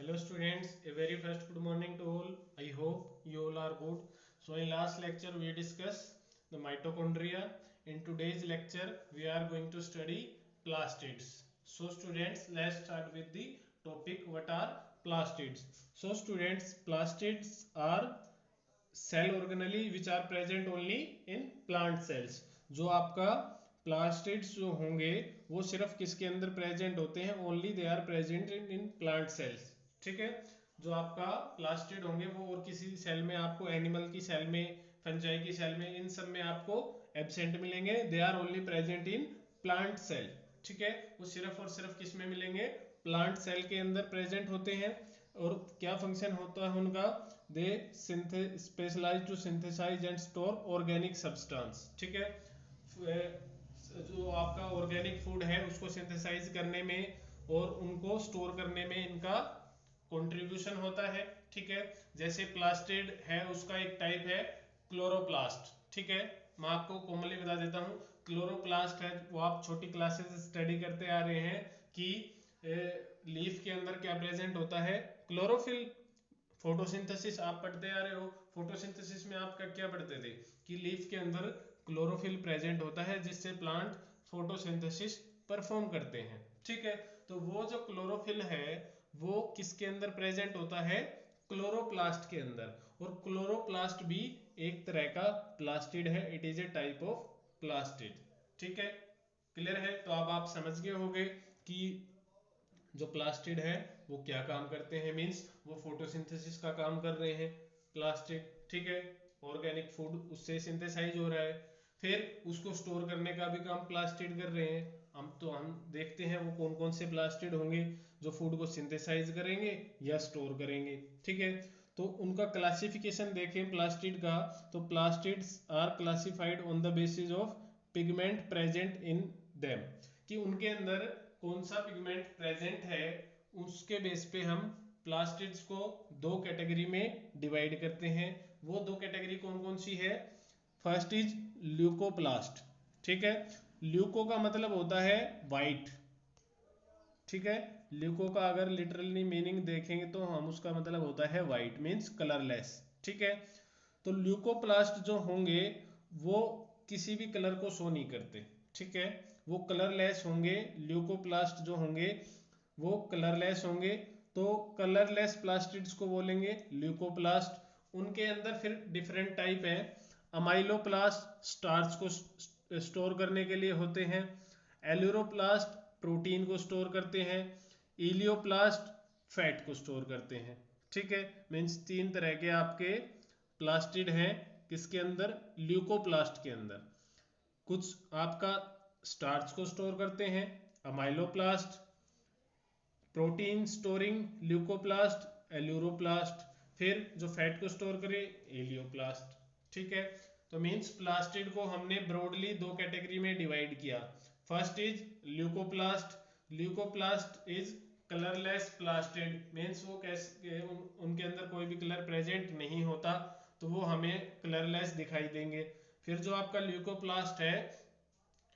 Hello students, a very first good morning to all. I hope you all are good. So in last lecture we discussed the mitochondria. In today's lecture we are going to study plastids. So students, let's start with the topic. What are plastids? So students, plastids are cell organelle which are present only in plant cells. जो आपका plastids जो होंगे वो सिर्फ किसके अंदर present होते हैं? Only they are present in plant cells. ठीक है, जो आपका प्लास्टिड होंगे वो और किसी सेल में आपको, एनिमल की सेल में, फंजाई की सेल में, इन सब में आपको एब्सेंट मिलेंगे। They are only present in plant cell. ठीक है, वो सिर्फ और सिर्फ किस में मिलेंगे? प्लांट सेल के अंदर प्रेजेंट होते हैं। और क्या फंक्शन होता है उनका? They specialise to synthesise and store organic substance. ठीक है, जो आपका ऑर्गेनिक फूड है उसको सिंथेसाइज करने में और उनको स्टोर करने में इनका कंट्रीब्यूशन होता है। ठीक है, जैसे प्लास्टिड है उसका एक टाइप है क्लोरोप्लास्ट। ठीक है, मैं आपको कॉमनली बता देता हूँ। क्लोरोप्लास्ट है वो आप छोटी क्लासेस स्टडी करते आ रहे हैं कि लीफ के अंदर क्या प्रेजेंट होता है? क्लोरोफिल। फोटोसिंथेसिस आप पढ़ते आ रहे हो। फोटोसिंथेसिस में आपका क्या पढ़ते थे कि लीफ के अंदर क्लोरोफिल प्रेजेंट होता है जिससे प्लांट फोटोसिंथेसिस परफॉर्म करते हैं। ठीक है, तो वो जो क्लोरोफिल है वो किसके अंदर प्रेजेंट होता है? क्लोरोप्लास्ट के अंदर। और क्लोरोप्लास्ट भी एक तरह का प्लास्टिड है। It is a type of plastid. ठीक है, क्लियर है? तो अब आप समझ गए होंगे कि जो प्लास्टिड है वो क्या काम करते हैं। मींस वो फोटोसिंथेसिस का काम कर रहे हैं प्लास्टिड। ठीक है, ऑर्गेनिक फूड उससे सिंथेसाइज हो रहा है, फिर उसको स्टोर करने का भी काम प्लास्टिड कर रहे हैं। हम देखते हैं वो कौन कौन से प्लास्टिड होंगे जो फूड को सिंथेसाइज करेंगे या स्टोर करेंगे। ठीक है, तो उनका क्लासिफिकेशन देखें प्लास्टिड का, तो plastids are classified on the basis of pigment present in them, कि उनके अंदर कौन सा पिगमेंट प्रेजेंट है उसके बेस पे हम प्लास्टिड्स को दो कैटेगरी में डिवाइड करते हैं। वो दो कैटेगरी कौन कौन सी है? First is leucoplast. ठीक है, ल्यूको का मतलब होता है वाइट। ठीक है, ल्यूको का अगर लिटरली मीनिंग देखेंगे तो हम उसका मतलब होता है वाइट, मीन्स कलरलेस। ठीक है, तो ल्यूकोप्लास्ट जो होंगे वो किसी भी कलर को शो नहीं करते। ठीक है, वो कलरलेस होंगे। ल्यूकोप्लास्ट जो होंगे वो कलरलेस होंगे, तो कलरलेस प्लास्टिड्स को बोलेंगे ल्यूकोप्लास्ट। उनके अंदर फिर डिफरेंट टाइप है। अमाइलोप्लास्ट स्टार्च को स्टोर करने के लिए होते हैं। एल्यूरोप्लास्ट प्रोटीन को स्टोर करते हैं। इलियोप्लास्ट फैट को स्टोर करते हैं। ठीक है, मीन्स तीन तरह के आपके प्लास्टिड हैं किसके अंदर? ल्यूकोप्लास्ट के अंदर। कुछ आपका स्टार्च को स्टोर करते हैं amyloplast, protein storing leucoplast aleuroplast, फिर जो फैट को स्टोर करे एलियोप्लास्ट। ठीक है, तो मींस प्लास्टिड को हमने ब्रॉडली दो कैटेगरी में डिवाइड किया। First is leucoplast. Leucoplast is colourless plastid, means वो कैसे उनके अंदर कोई भी कलर प्रेजेंट नहीं होता तो वो हमें कलरलेस दिखाई देंगे। फिर जो आपका ल्यूकोप्लास्ट है,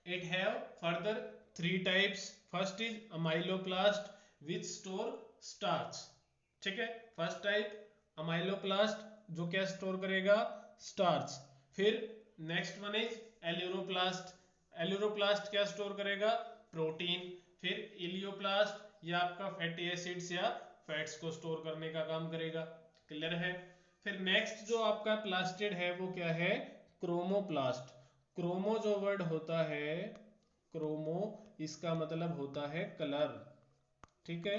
it have further three types. First is amyloplast which store starch. ठीक है, फर्स्ट टाइप अमाइलोप्लास्ट जो क्या स्टोर करेगा? स्टार्च। फिर next one is aleuroplast. Aleuroplast क्या स्टोर करेगा? प्रोटीन। फिर इलियोप्लास्ट या आपका फैटी एसिड्स या फैट्स को स्टोर करने का काम करेगा। क्लियर है? फिर नेक्स्ट जो आपका प्लास्टिड है वो क्या है? क्रोमोप्लास्ट। क्रोमो जो वर्ड होता है, क्रोमो, इसका मतलब होता है कलर। ठीक है,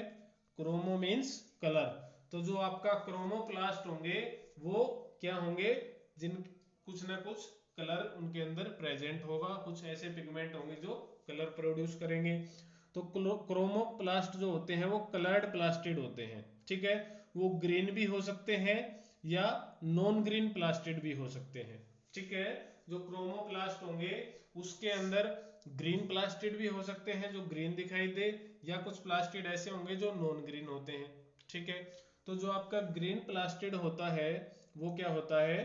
क्रोमो मीन्स कलर। तो जो आपका क्रोमोप्लास्ट होंगे वो क्या होंगे? जिन कुछ ना कुछ कलर उनके अंदर प्रेजेंट होगा, कुछ ऐसे पिगमेंट होंगे जो कलर प्रोड्यूस करेंगे। तो क्रोमोप्लास्ट जो होते हैं वो कलर्ड प्लास्टिड होते हैं। ठीक है, वो ग्रीन भी हो सकते हैं या नॉन ग्रीन प्लास्टिड भी हो सकते हैं। ठीक है, जो क्रोमोप्लास्ट होंगे उसके अंदर ग्रीन प्लास्टिड भी हो सकते हैं जो ग्रीन दिखाई दे, या कुछ प्लास्टिड ऐसे होंगे जो नॉन ग्रीन होते हैं। ठीक है, तो जो आपका ग्रीन प्लास्टिड होता है वो क्या होता है?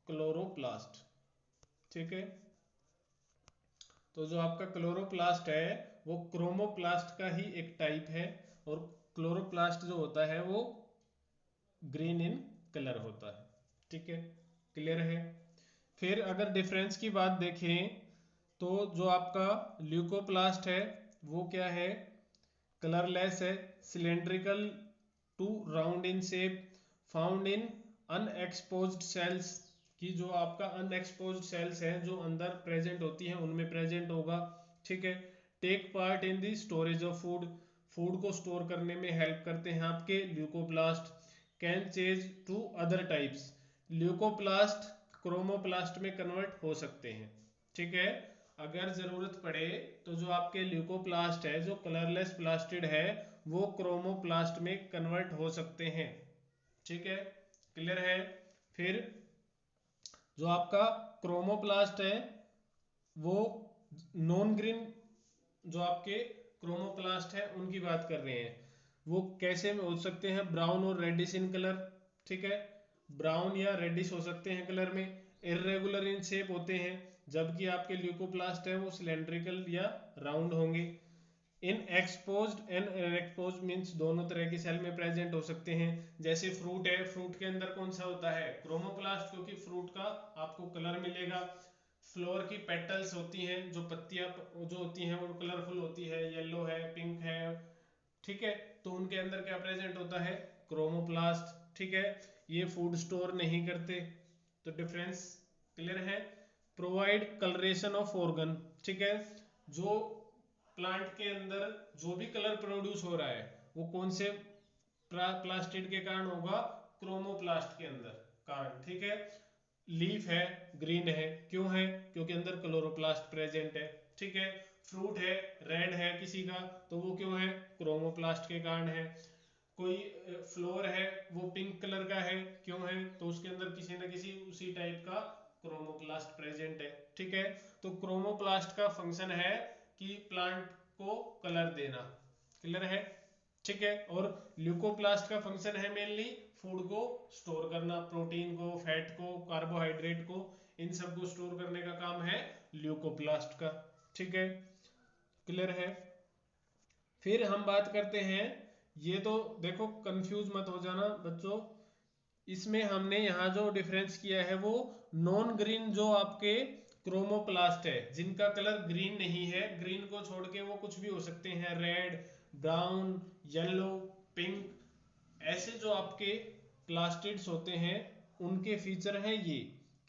क्लोरोप्लास्ट। ठीक है, तो जो आपका क्लोरोप्लास्ट है वो क्रोमोप्लास्ट का ही एक टाइप है। और क्लोरोप्लास्ट जो होता है वो ग्रीन इन कलर होता है। ठीक है, क्लियर है। फिर अगर डिफरेंस की बात देखें तो जो आपका ल्यूकोप्लास्ट है वो क्या है, कलरलेस है, cylindrical to round in shape, found in unexposed cells, की जो आपका अनएक्सपोज्ड सेल्स हैं जो अंदर प्रेजेंट होती हैं उनमें प्रेजेंट होगा। ठीक है, take part in the storage of food, food को स्टोर करने में हेल्प करते हैं आपके leucoplast. Can change to other types, leucoplast chromoplast में कन्वर्ट हो सकते हैं। ठीक है, अगर जरूरत पड़े तो जो आपके ल्यूकोप्लास्ट है जो कलरलेस प्लास्टिड है वो क्रोमोप्लास्ट में कन्वर्ट हो सकते हैं। ठीक है, क्लियर है। फिर जो आपका क्रोमोप्लास्ट है वो नॉन ग्रीन, जो आपके क्रोमोप्लास्ट है उनकी बात कर रहे हैं, वो कैसे हो सकते हैं, ब्राउन और रेडिश इन कलर। ठीक है, ब्राउन या रेडिश हो सकते हैं कलर में, इर्रेगुलर इन शेप होते हैं, जबकि आपके ल्यूकोप्लास्ट है वो सिलेंड्रिकल या राउंड होंगे। इन एक्सपोज्ड एंड अनएक्सपोज्ड मींस दोनों तरह की सेल में प्रेजेंट हो सकते हैं। जैसे फ्रूट है, फ्रूट के अंदर कौन सा होता है, क्रोमोप्लास्ट, क्योंकि फ्रूट का आपको कलर मिलेगा। फ्लोर की पेटल्स होती हैं, जो पत्तियां जो होती हैं वो कलरफुल होती है, येलो है, पिंक है। ठीक है, तो उनके अंदर क्या प्रेजेंट होता है, क्रोमोप्लास्ट। ठीक है, ये फूड स्टोर नहीं करते, तो डिफरेंस क्लियर है। प्रोवाइड कलरेशन ऑफ ऑर्गन, ठीक है, जो प्लांट के अंदर जो भी कलर प्रोड्यूस हो रहा है वो कौन से प्लास्टिड के कारण होगा, क्रोमोप्लास्ट के अंदर कारण। ठीक है, लीफ है ग्रीन है, क्यों है, क्योंकि अंदर क्लोरोप्लास्ट प्रेजेंट है। ठीक है, फ्रूट है रेड है किसी का, तो वो क्यों है, क्रोमोप्लास्ट के कारण है। कोई फ्लोर है वो पिंक कलर का है, क्यों है, तो उसके अंदर किसी न किसी उसी टाइप का क्रोमोप्लास्ट प्रेजेंट है। ठीक है, तो क्रोमोप्लास्ट का फंक्शन है कि प्लांट को कलर देना, क्लियर है। ठीक है, और ल्यूकोप्लास्ट का फंक्शन है मेनली फूड को स्टोर करना, प्रोटीन को, फैट को, कार्बोहाइड्रेट को, इन सब को स्टोर करने का काम है ल्यूकोप्लास्ट का। ठीक है, क्लियर है। फिर हम बात करते हैं, ये तो देखो कंफ्यूज मत हो जाना बच्चों, इसमें हमने यहाँ जो डिफरेंस किया है वो नॉन ग्रीन जो आपके क्रोमोप्लास्ट है जिनका कलर ग्रीन नहीं है, ग्रीन को छोड़ के वो कुछ भी हो सकते हैं, रेड, ब्राउन, येलो, पिंक, ऐसे जो आपके प्लास्टिड्स होते हैं उनके फीचर हैं ये।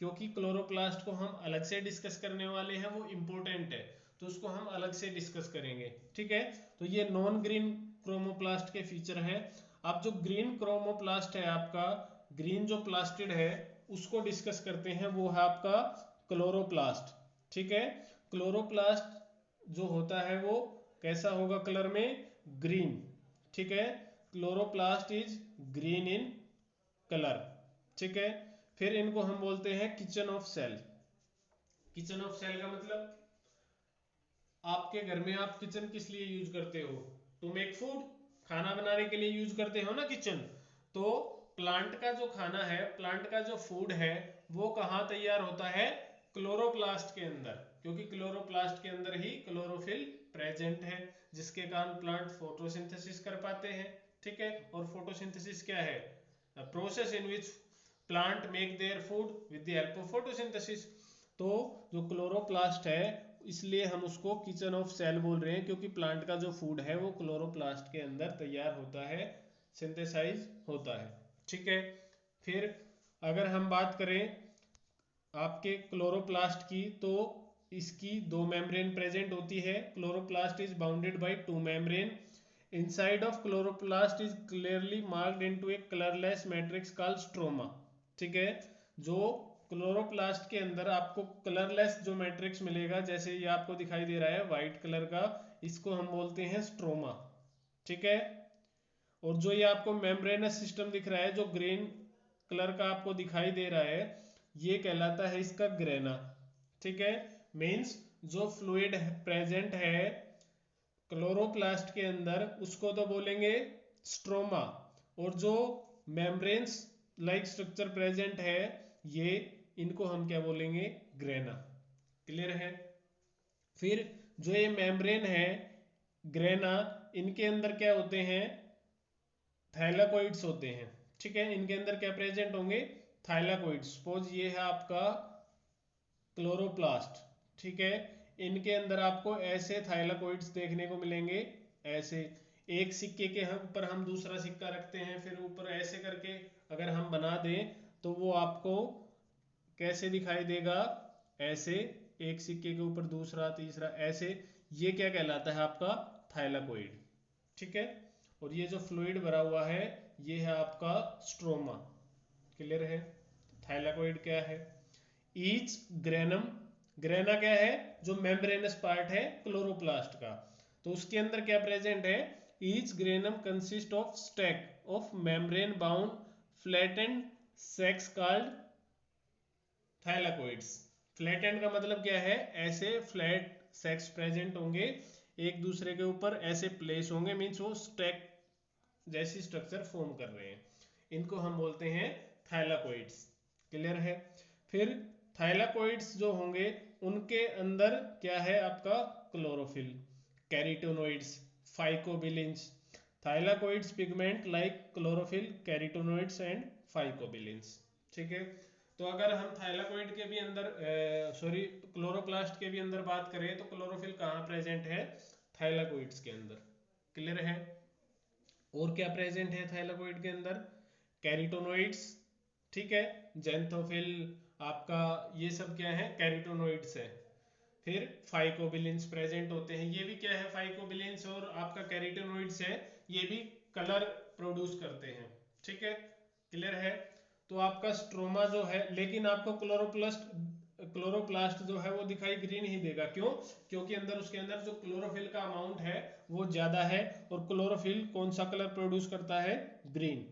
क्योंकि क्लोरोप्लास्ट को हम अलग से डिस्कस करने वाले हैं, वो इंपॉर्टेंट है, तो उसको हम अलग से डिस्कस करेंगे। ठीक है, तो ये नॉन ग्रीन क्रोमोप्लास्ट के फीचर हैं। अब जो ग्रीन क्रोमोप्लास्ट है आपका, ग्रीन जो प्लास्टिड है उसको डिस्कस करते हैं, वो है आपका क्लोरोप्लास्ट। ठीक है, क्लोरोप्लास्ट जो होता है वो कैसा होगा कलर में, ग्रीन। ठीक है, chloroplast is green in colour. ठीक है, फिर इनको हम बोलते हैं kitchen of cell. Kitchen of cell का मतलब, आपके घर में आप किचन किस लिए यूज करते हो, टू मेक फूड, खाना बनाने के लिए यूज करते हो ना किचन। तो प्लांट का जो खाना है, प्लांट का जो फूड है वो कहाँ तैयार होता है, क्लोरोप्लास्ट के अंदर, क्योंकि क्लोरोप्लास्ट के अंदर ही क्लोरोफिल प्रेजेंट है, जिसके कारण प्लांट फोटोसिंथेसिस कर पाते हैं। ठीक है, और फोटोसिंथेसिस क्या है, process in which plant make their food with the help of photosynthesis. तो जो क्लोरोप्लास्ट है इसलिए हम उसको किचन ऑफ सेल बोल रहे हैं, क्योंकि प्लांट का जो फूड है वो क्लोरोप्लास्ट के अंदर तैयार होता है, सिंथेसाइज होता है। ठीक है, फिर अगर हम बात करें आपके क्लोरोप्लास्ट की, तो इसकी दो मेम्ब्रेन प्रेजेंट होती है, chloroplast is bounded by two membrane, inside of chloroplast is clearly marked into A colourless matrix called stroma. ठीक है, जो क्लोरोप्लास्ट के अंदर आपको कलरलेस जो मैट्रिक्स मिलेगा, जैसे ये आपको दिखाई दे रहा है व्हाइट कलर का, इसको हम बोलते हैं स्ट्रोमा। ठीक है, और जो ये आपको मेम्ब्रेनस सिस्टम दिख रहा है, जो ग्रीन कलर का आपको दिखाई दे रहा है, ये कहलाता है इसका ग्रेना। ठीक है, मींस जो फ्लूइड प्रेजेंट है क्लोरोप्लास्ट के अंदर उसको तो बोलेंगे स्ट्रोमा, और जो मेम्ब्रेन्स लाइक स्ट्रक्चर प्रेजेंट है ये, इनको हम क्या बोलेंगे, ग्रेना। क्लियर है। फिर जो ये मेम्ब्रेन है ग्रेना, इनके अंदर क्या होते हैं, थाइलाकोइड्स होते हैं, ठीक है। इनके अंदर क्या प्रेजेंट होंगे, थाइलाकोइड्स। सपोज ये है आपका क्लोरोप्लास्ट, ठीक है। इनके अंदर आपको ऐसे थाइलाकोइड्स देखने को मिलेंगे, ऐसे एक सिक्के के ऊपर हम दूसरा सिक्का रखते हैं, फिर ऊपर ऐसे करके अगर हम बना दें तो वो आपको कैसे दिखाई देगा, ऐसे एक सिक्के के ऊपर दूसरा तीसरा ऐसे, ये क्या कहलाता है आपका थाइलाकोइड, ठीक है। और ये जो फ्लूइड भरा हुआ है ये है आपका स्ट्रोमा, क्लियर है। थाइलाकोइड क्या है, ईच ग्रेनम, ग्रेना क्या है, जो मेम्ब्रेनस पार्ट है क्लोरोप्लास्ट का, तो उसके अंदर क्या प्रेजेंट है, each granum consist of stack of membrane bound flattened sacs called thylakoids. Flattened का मतलब क्या है, ऐसे फ्लैट सेक्स प्रेजेंट होंगे एक दूसरे के ऊपर, ऐसे प्लेस होंगे, मीन्स वो स्टैक जैसी स्ट्रक्चर फॉर्म कर रहे हैं, इनको हम बोलते हैं थाइलाकोइड्स, क्लियर है। फिर थाइलाकोइड्स जो होंगे उनके अंदर क्या है आपका chlorophyll, carotenoids, phycobilins. Thylakoids pigment like chlorophyll, carotenoids and phycobilins, ठीक है। तो अगर हम थाइलाकोइड के भी अंदर क्लोरोप्लास्ट के भी अंदर बात करें तो क्लोरोफिल कहाँ प्रेजेंट है, थाइलाकोइड्स के अंदर, क्लियर है। और क्या प्रेजेंट है थाइलाकोइड के अंदर, कैरोटीनोइड्स, ठीक है, जेंथोफिल आपका, ये सब क्या है, कैरोटीनोइड्स है। फिर फाइकोबिलिन्स प्रेजेंट होते हैं, ये भी क्या है, फाइकोबिलिन्स और आपका कैरोटीनोइड्स है, ये भी कलर प्रोड्यूस करते हैं, ठीक है, क्लियर है। तो आपका स्ट्रोमा जो है, लेकिन आपको क्लोरोप्लास्ट जो है वो दिखाई ग्रीन ही देगा, क्यों, क्योंकि अंदर उसके अंदर जो क्लोरोफिल का अमाउंट है वो ज्यादा है, और क्लोरोफिल कौन सा कलर प्रोड्यूस करता है, ग्रीन,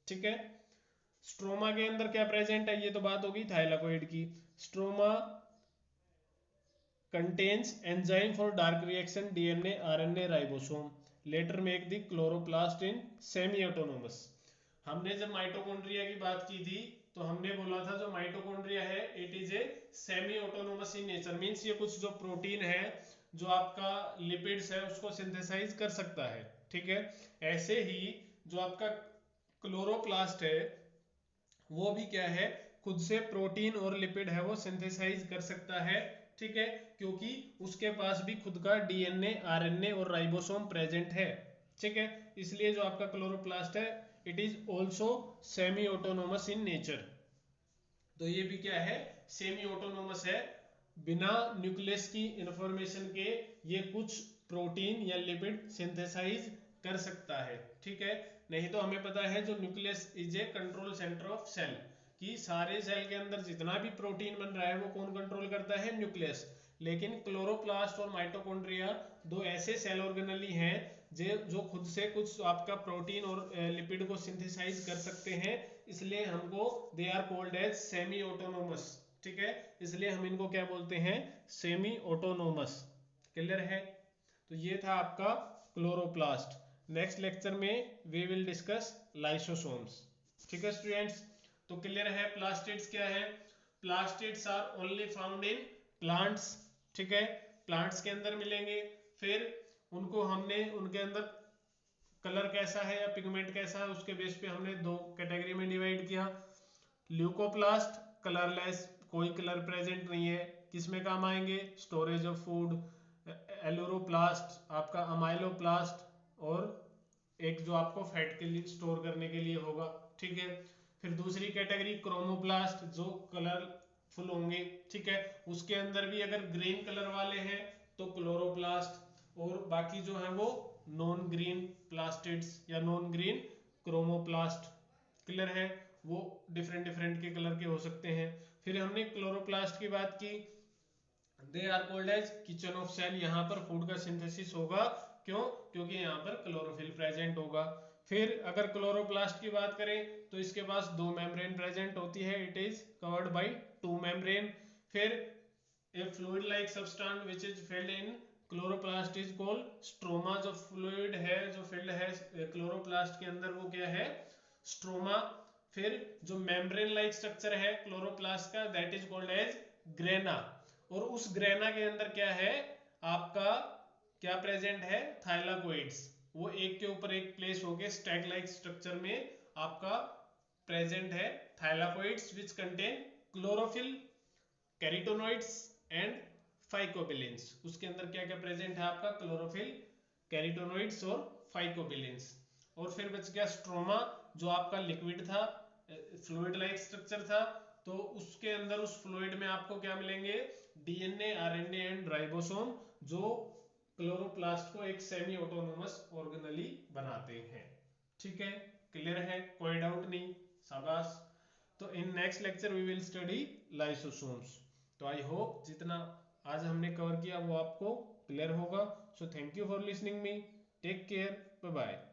ठीक है। स्ट्रोमा के अंदर क्या प्रेजेंट है, ये तो बात होगी थाइलाकोइड की। Stroma contains enzyme for dark reaction DNA RNA ribosome later make the chloroplast in semi autonomous। हमने जब माइटोकॉन्ड्रिया की बात की थी तो हमने बोला था जो माइटोकॉन्ड्रिया है it is a semi autonomous in nature, means ये कुछ जो प्रोटीन है जो आपका लिपिड्स है उसको सिंथेसाइज कर सकता है, ठीक है। ऐसे ही जो आपका क्लोरोप्लास्ट है वो भी क्या है, खुद से प्रोटीन और लिपिड है वो सिंथेसाइज कर सकता है, ठीक है, क्योंकि उसके पास भी खुद का डीएनए आरएनए और राइबोसोम प्रेजेंट है, ठीक है। इसलिए जो आपका क्लोरोप्लास्ट है it is also semi autonomous in nature. तो ये भी क्या है, सेमी ऑटोनोमस है, बिना न्यूक्लियस की इंफॉर्मेशन के ये कुछ प्रोटीन या लिपिड सिंथेसाइज कर सकता है, ठीक है। नहीं तो हमें पता है जो nucleus is a control centre of cell, कि सारे सेल के अंदर जितना भी प्रोटीन बन रहा है वो कौन कंट्रोल करता है, न्यूक्लियस। लेकिन क्लोरोप्लास्ट और माइटोकॉन्ड्रिया दो ऐसे सेल ऑर्गेनली हैं जो खुद से कुछ आपका प्रोटीन और लिपिड को सिंथेसाइज कर सकते हैं, इसलिए हमको they are called as semi autonomous, ठीक है। इसलिए हम इनको क्या बोलते हैं, सेमी ऑटोनोमस, क्लियर है। तो ये था आपका क्लोरोप्लास्ट। नेक्स्ट लेक्चर में वी विल डिस्कस लाइसोसोम्स, ठीक है स्टूडेंट्स। तो क्लियर है प्लास्टिड्स क्या है, plastids are only found in plants, ठीक है, प्लांट्स के अंदर मिलेंगे। फिर उनको हमने उनके अंदर कलर कैसा है या पिगमेंट कैसा है उसके बेस पे हमने दो कैटेगरी में डिवाइड किया। ल्यूकोप्लास्ट कलरलेस, कोई कलर प्रेजेंट नहीं है, किसमें काम आएंगे, स्टोरेज ऑफ फूड। एलुरोप्लास्ट आपका अमाइलोप्लास्ट, और एक जो आपको फैट के लिए स्टोर करने के लिए होगा, ठीक है। फिर दूसरी कैटेगरी क्रोमोप्लास्ट जो कलरफुल होंगे, ठीक है, उसके अंदर भी अगर ग्रीन कलर वाले हैं तो क्लोरोप्लास्ट, और बाकी जो है वो नॉन ग्रीन प्लास्टिड्स या नॉन ग्रीन क्रोमोप्लास्ट, क्लियर है, वो डिफरेंट डिफरेंट के कलर के हो सकते हैं। फिर हमने क्लोरोप्लास्ट की बात की, they are called as kitchen of cell, यहाँ पर फूड का सिंथेसिस होगा, क्यों, क्योंकि यहाँ पर क्लोरोफिल प्रेजेंट होगा। फिर अगर क्लोरोप्लास्ट की बात करें तो इसके पास दो मेम्ब्रेन प्रेजेंट होती है, it is covered by two membrane. फिर a fluid like substance which is filled in chloroplast is called stroma, जो फ्लूइड है जो फिल्ड है क्लोरोप्लास्ट के अंदर वो क्या है, स्ट्रोमा। फिर जो मेम्ब्रेन लाइक स्ट्रक्चर है क्लोरोप्लास्ट का that is called as grana, और उस ग्रेना के अंदर क्या है आपका, क्या प्रेजेंट है, थाइलाकोइड्स, वो एक के ऊपर एक प्लेस होके स्टैक लाइक स्ट्रक्चर में आपका प्रेजेंट है। थाइलाकोइड्स विच कंटेन क्लोरोफिल, कैरिटोनोइड्स एंड फाइकोबिलेंस। उसके अंदर क्या क्या प्रेजेंट है आपका, क्लोरोफिल, कैरिटोनोइड्स और फाइकोबिलेंस। और फिर बच गया स्ट्रोमा, जो आपका लिक्विड था, फ्लूइड लाइक स्ट्रक्चर था। तो उसके अंदर उस फ्लूइड में आपको क्या मिलेंगे, डीएनए, आरएनए एंड राइबोसोम, जो क्लोरोप्लास्ट को एक सेमी ऑटोनोमस ऑर्गेनली बनाते हैं। ठीक है, क्लियर है, कोई डाउट नहीं, शाबाश। तो in next lecture we will study lysosomes. तो आई होप जितना आज हमने कवर किया वो आपको क्लियर होगा। So thank you for listening me, take care, bye bye.